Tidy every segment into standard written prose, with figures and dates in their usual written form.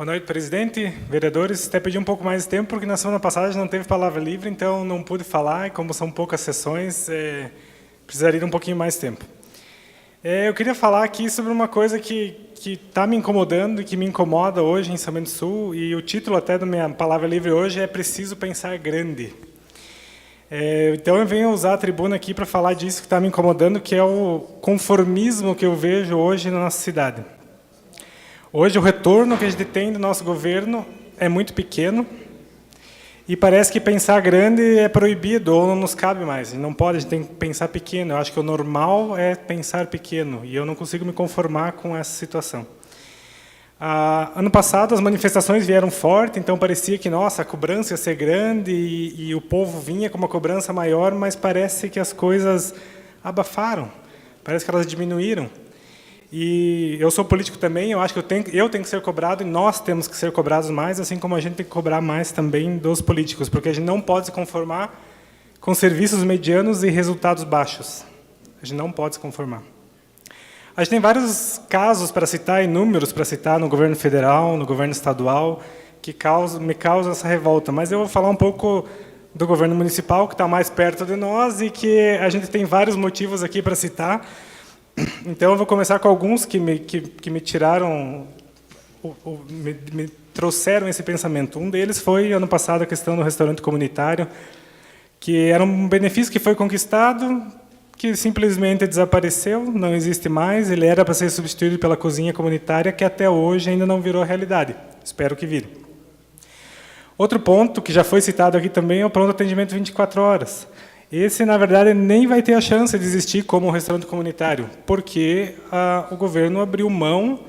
Boa noite, presidente, vereadores. Até pedi um pouco mais de tempo, porque na semana passada não teve palavra livre, então não pude falar, e como são poucas sessões, precisaria de um pouquinho mais de tempo. Eu queria falar aqui sobre uma coisa que está me incomodando e que me incomoda hoje em São Bento do Sul, e o título até da minha palavra livre hoje é Preciso Pensar Grande. Então eu venho usar a tribuna aqui para falar disso que está me incomodando, que é o conformismo que eu vejo hoje na nossa cidade. Hoje o retorno que a gente tem do nosso governo é muito pequeno e parece que pensar grande é proibido ou não nos cabe mais. A gente não pode, a gente tem que pensar pequeno. Eu acho que o normal é pensar pequeno e eu não consigo me conformar com essa situação. Ano passado as manifestações vieram forte, então parecia que, nossa, a cobrança ia ser grande e o povo vinha com uma cobrança maior, mas parece que as coisas abafaram, parece que elas diminuíram. E eu sou político também, eu acho que eu tenho que ser cobrado e nós temos que ser cobrados mais, assim como a gente tem que cobrar mais também dos políticos, porque a gente não pode se conformar com serviços medianos e resultados baixos. A gente não pode se conformar. A gente tem vários casos para citar e números para citar no governo federal, no governo estadual, que me causam essa revolta, mas eu vou falar um pouco do governo municipal, que está mais perto de nós e que a gente tem vários motivos aqui para citar. Então, eu vou começar com alguns que me tiraram, me trouxeram esse pensamento. Um deles foi, ano passado, a questão do restaurante comunitário, que era um benefício que foi conquistado, que simplesmente desapareceu, não existe mais, ele era para ser substituído pela cozinha comunitária, que até hoje ainda não virou realidade. Espero que vire. Outro ponto, que já foi citado aqui também, é o pronto atendimento 24 horas. Esse, na verdade, nem vai ter a chance de existir como um restaurante comunitário, porque o governo abriu mão,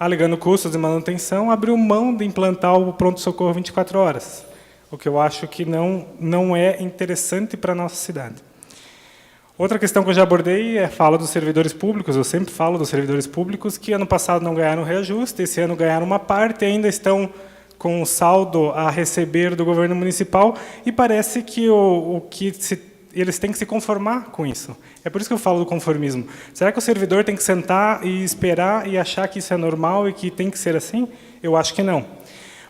alegando custos de manutenção, abriu mão de implantar o pronto-socorro 24 horas, o que eu acho que não é interessante para a nossa cidade. Outra questão que eu já abordei é a fala dos servidores públicos. Eu sempre falo dos servidores públicos que ano passado não ganharam reajuste, esse ano ganharam uma parte, ainda estão com o saldo a receber do governo municipal, e parece que eles têm que se conformar com isso. É por isso que eu falo do conformismo. Será que o servidor tem que sentar e esperar e achar que isso é normal e que tem que ser assim? Eu acho que não.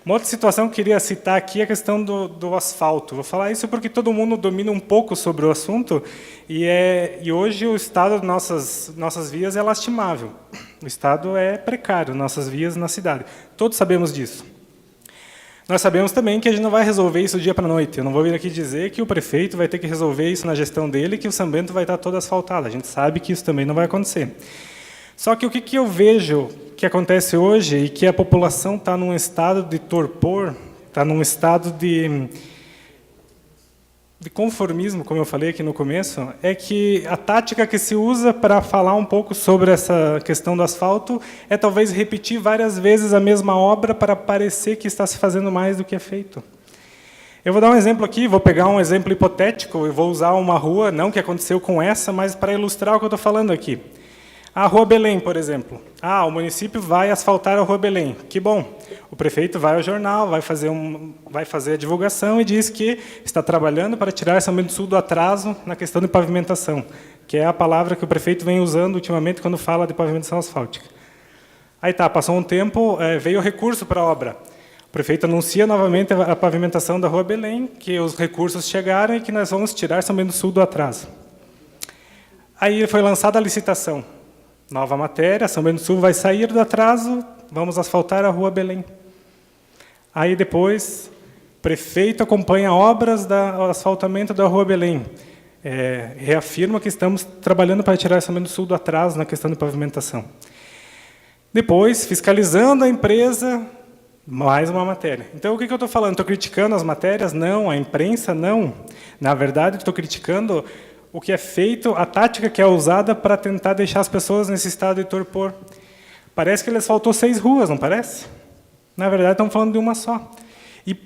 Uma outra situação que eu queria citar aqui é a questão do asfalto. Vou falar isso porque todo mundo domina um pouco sobre o assunto e hoje o estado de nossas vias é lastimável. O estado é precário, nossas vias na cidade. Todos sabemos disso. Nós sabemos também que a gente não vai resolver isso do dia para a noite. Eu não vou vir aqui dizer que o prefeito vai ter que resolver isso na gestão dele, que o São Bento vai estar todo asfaltado. A gente sabe que isso também não vai acontecer. Só que o que eu vejo que acontece hoje e que a população está num estado de torpor, está num estado de conformismo, como eu falei aqui no começo, é que a tática que se usa para falar um pouco sobre essa questão do asfalto é talvez repetir várias vezes a mesma obra para parecer que está se fazendo mais do que é feito. Eu vou dar um exemplo aqui, vou pegar um exemplo hipotético e vou usar uma rua, não que aconteceu com essa, mas para ilustrar o que eu estou falando aqui. A Rua Belém, por exemplo. O município vai asfaltar a Rua Belém. Que bom. O prefeito vai ao jornal, vai fazer a divulgação e diz que está trabalhando para tirar São Bento do Sul do atraso na questão de pavimentação, que é a palavra que o prefeito vem usando ultimamente quando fala de pavimentação asfáltica. Aí passou um tempo, veio o recurso para a obra. O prefeito anuncia novamente a pavimentação da Rua Belém, que os recursos chegaram e que nós vamos tirar São Bento do Sul do atraso. Aí foi lançada a licitação. Nova matéria, São Bento do Sul vai sair do atraso, vamos asfaltar a Rua Belém. Aí depois, o prefeito acompanha obras do asfaltamento da Rua Belém. Reafirma que estamos trabalhando para tirar São Bento do Sul do atraso na questão de pavimentação. Depois, fiscalizando a empresa, mais uma matéria. Então, o que eu estou falando? Estou criticando as matérias? Não. A imprensa? Não. Na verdade, estou criticando o que é feito, a tática que é usada para tentar deixar as pessoas nesse estado de torpor. Parece que lhes faltou 6 ruas, não parece? Na verdade, estão falando de uma só. E,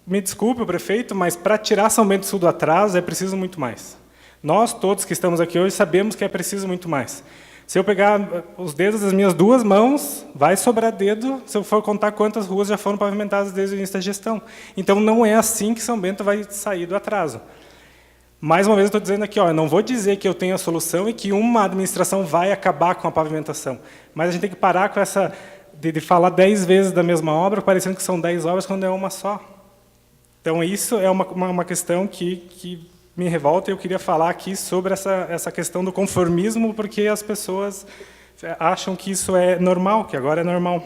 me desculpe, o prefeito, mas para tirar São Bento do Sul do atraso é preciso muito mais. Nós, todos que estamos aqui hoje, sabemos que é preciso muito mais. Se eu pegar os dedos das minhas 2 mãos, vai sobrar dedo se eu for contar quantas ruas já foram pavimentadas desde o início da gestão. Então, não é assim que São Bento vai sair do atraso. Mais uma vez, estou dizendo aqui, eu não vou dizer que eu tenho a solução e que uma administração vai acabar com a pavimentação, mas a gente tem que parar com essa de falar 10 vezes da mesma obra, parecendo que são 10 obras, quando é uma só. Então, isso é uma questão que me revolta, e eu queria falar aqui sobre essa questão do conformismo, porque as pessoas acham que isso é normal, que agora é normal.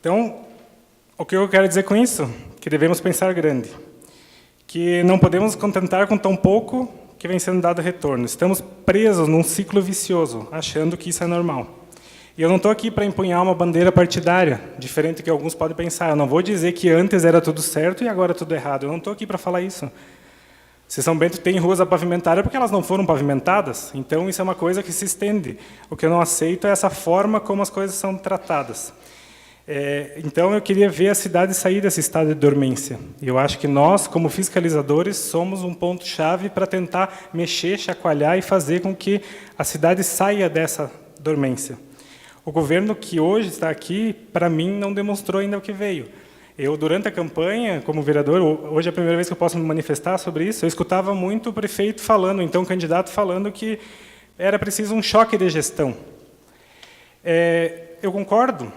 Então, o que eu quero dizer com isso? Que devemos pensar grande. Que não podemos contentar com tão pouco que vem sendo dado retorno. Estamos presos num ciclo vicioso, achando que isso é normal. E eu não estou aqui para empunhar uma bandeira partidária, diferente do que alguns podem pensar. Eu não vou dizer que antes era tudo certo e agora tudo errado. Eu não estou aqui para falar isso. Se São Bento tem ruas a pavimentar, é porque elas não foram pavimentadas. Então, isso é uma coisa que se estende. O que eu não aceito é essa forma como as coisas são tratadas. Então, eu queria ver a cidade sair desse estado de dormência. E eu acho que nós, como fiscalizadores, somos um ponto-chave para tentar mexer, chacoalhar e fazer com que a cidade saia dessa dormência. O governo que hoje está aqui, para mim, não demonstrou ainda o que veio. Eu, durante a campanha, como vereador, hoje é a primeira vez que eu posso me manifestar sobre isso, eu escutava muito o prefeito falando, então o candidato falando que era preciso um choque de gestão. Eu concordo,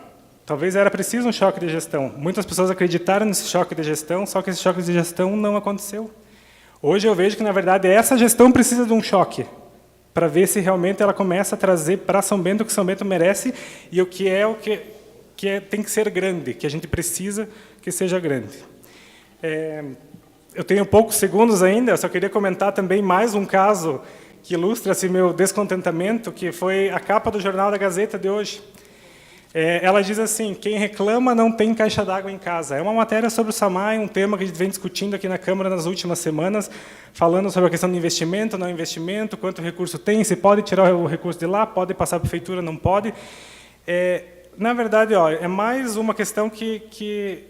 talvez era preciso um choque de gestão. Muitas pessoas acreditaram nesse choque de gestão, só que esse choque de gestão não aconteceu. Hoje eu vejo que, na verdade, essa gestão precisa de um choque, para ver se realmente ela começa a trazer para São Bento o que São Bento merece e o que tem que ser grande, que a gente precisa que seja grande. Eu tenho poucos segundos ainda, eu só queria comentar também mais um caso que ilustra esse meu descontentamento, que foi a capa do Jornal da Gazeta de hoje. Ela diz assim: quem reclama não tem caixa d'água em casa. É uma matéria sobre o SAMAI, um tema que a gente vem discutindo aqui na Câmara nas últimas semanas, falando sobre a questão do investimento, não investimento, quanto recurso tem, se pode tirar o recurso de lá, pode passar para a prefeitura, não pode. Na verdade, é mais uma questão que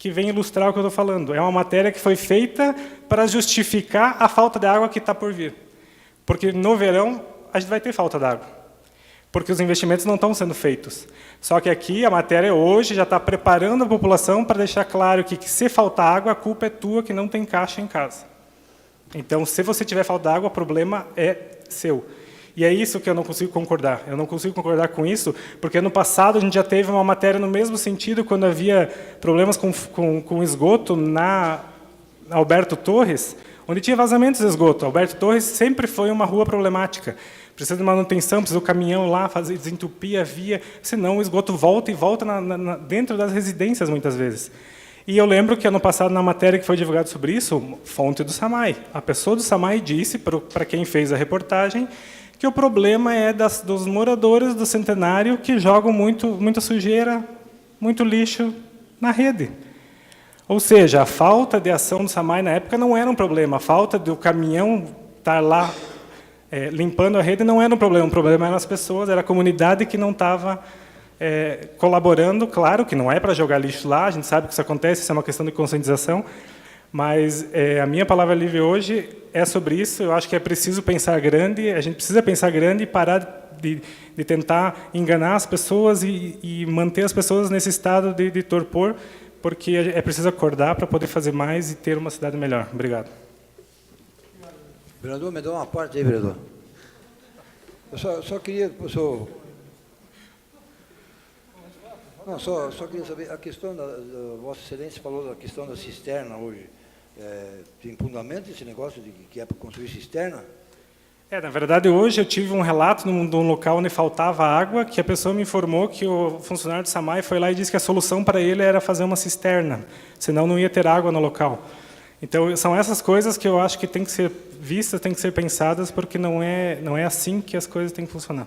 vem ilustrar o que eu estou falando. É uma matéria que foi feita para justificar a falta de água que está por vir. Porque no verão a gente vai ter falta de água. Porque os investimentos não estão sendo feitos. Só que aqui a matéria hoje já está preparando a população para deixar claro que se faltar água, a culpa é tua que não tem caixa em casa. Então, se você tiver falta de água, o problema é seu. E é isso que eu não consigo concordar. Eu não consigo concordar com isso, porque no passado a gente já teve uma matéria no mesmo sentido, quando havia problemas com esgoto na Alberto Torres, onde tinha vazamentos de esgoto. Alberto Torres sempre foi uma rua problemática. Precisa de manutenção, precisa do caminhão lá, desentupir a via, senão o esgoto volta e volta dentro das residências, muitas vezes. E eu lembro que, ano passado, na matéria que foi divulgada sobre isso, fonte do SAMAI. A pessoa do SAMAI disse, para quem fez a reportagem, que o problema é dos moradores do Centenário que jogam muita sujeira, muito lixo na rede. Ou seja, a falta de ação do SAMAI na época não era um problema, a falta do caminhão estar lá limpando a rede não era um problema eram as pessoas, era a comunidade que não estava colaborando. Claro que não é para jogar lixo lá, a gente sabe que isso acontece, isso é uma questão de conscientização, mas a minha palavra livre hoje é sobre isso. Eu acho que é preciso pensar grande, a gente precisa pensar grande e parar de tentar enganar as pessoas e manter as pessoas nesse estado de torpor, porque é preciso acordar para poder fazer mais e ter uma cidade melhor. Obrigado. Vereador, me dá uma parte aí, vereador. Eu só queria... Só queria saber, a questão da Vossa Excelência falou da questão da cisterna hoje. Tem fundamento esse negócio de que é para construir cisterna? Na verdade, hoje eu tive um relato de um local onde faltava água, que a pessoa me informou que o funcionário do SAMAI foi lá e disse que a solução para ele era fazer uma cisterna, senão não ia ter água no local. Então, são essas coisas que eu acho que têm que ser vistas, têm que ser pensadas, porque não é assim que as coisas têm que funcionar.